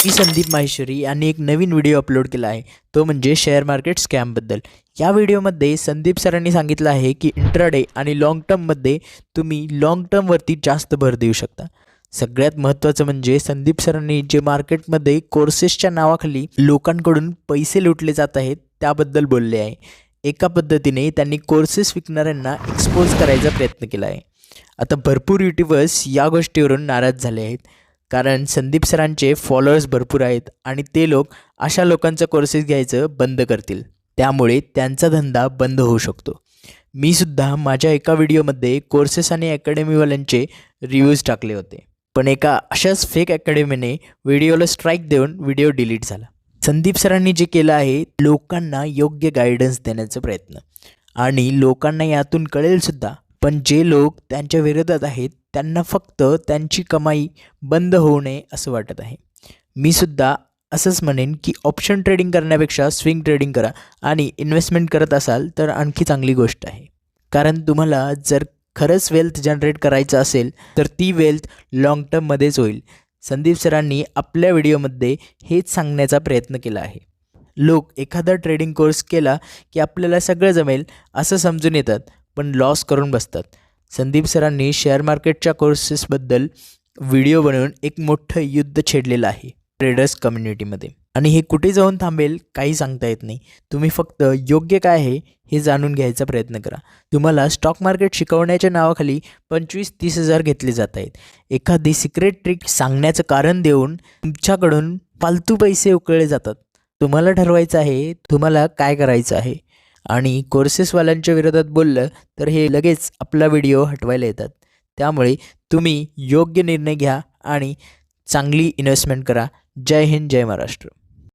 मी संदीप माहेश्वरी यांनी एक नवीन video upload केला आहे, तो म्हणजे शेअर मार्केट स्कॅमबद्दल। या व्हिडिओमध्ये संदीप सरांनी सांगितलं आहे की इंट्राडे आणि लाँग टर्ममध्ये तुम्ही लाँग टर्मवरती जास्त भर देऊ शकता। सगळ्यात महत्त्वाचं म्हणजे संदीप सरांनी जे मार्केटमध्ये कोर्सेसच्या नावाखाली लोकांकडून पैसे लुटले जात आहेत त्याबद्दल बोलले आहे। एका पद्धतीने त्यांनी कोर्सेस विकणाऱ्यांना एक्सपोज करायचा प्रयत्न केला आहे। आता भरपूर यूट्यूबर्स या गोष्टीवरून नाराज झाले आहेत, कारण संदीप सरांचे फॉलोअर्स भरपूर आहेत आणि ते लोक अशा लोकांचा कोर्सेस घ्यायचं बंद करतील, त्यामुळे त्यांचा धंदा बंद होऊ शकतो। मी सुद्धा माझ्या एका व्हिडिओमध्ये कोर्सेस आणि अकॅडमीवाल्यांचे रिव्ह्यूज टाकले होते, पण एका अशाच फेक अकॅडमीने व्हिडिओला स्ट्राईक देऊन व्हिडिओ डिलीट झाला। संदीप सरांनी जे केलं आहे, लोकांना योग्य गायडन्स देण्याचा प्रयत्न, आणि लोकांना यातून कळेलसुद्धा, पण जे लोक त्यांच्या विरोधात आहेत त्यांना फक्त त्यांची कमाई बंद होऊ नये असं वाटत आहे। मी सुद्धा असंच म्हणेन की ऑप्शन ट्रेडिंग करण्यापेक्षा स्विंग ट्रेडिंग करा, आणि इन्व्हेस्टमेंट करत असाल तर आणखी चांगली गोष्ट आहे, कारण तुम्हाला जर खरंच वेल्थ जनरेट करायचं असेल तर ती वेल्थ लाँग टर्ममध्येच होईल। संदीप सरांनी आपल्या व्हिडिओमध्ये हेच सांगण्याचा प्रयत्न केला आहे। लोक एखादा ट्रेडिंग कोर्स केला की आपल्याला सगळं जमेल असं समजून येतात, पण लॉस करून बसतात। संदीप सरांनी शेअर मार्केटच्या कोर्सेसबद्दल व्हिडिओ बनवून एक मोठं युद्ध छेडलेलं आहे ट्रेडर्स कम्युनिटीमध्ये, आणि हे कुठे जाऊन थांबेल काही सांगता येत नाही। तुम्ही फक्त योग्य काय आहे हे जाणून घ्यायचा प्रयत्न करा। तुम्हाला स्टॉक मार्केट शिकवण्याच्या नावाखाली 25-30 हजार घेतले जात आहेत। एखादी सिक्रेट ट्रिक सांगण्याचं कारण देऊन तुमच्याकडून फालतू पैसे उकळले जातात। तुम्हाला ठरवायचं आहे तुम्हाला काय करायचं आहे, आणि कोर्सेसवाल्यांच्या विरोधात बोललं तर हे लगेच आपला व्हिडिओ हटवायला येतात। त्यामुळे तुम्ही योग्य निर्णय घ्या आणि चांगली इन्व्हेस्टमेंट करा। जय हिंद, जय महाराष्ट्र।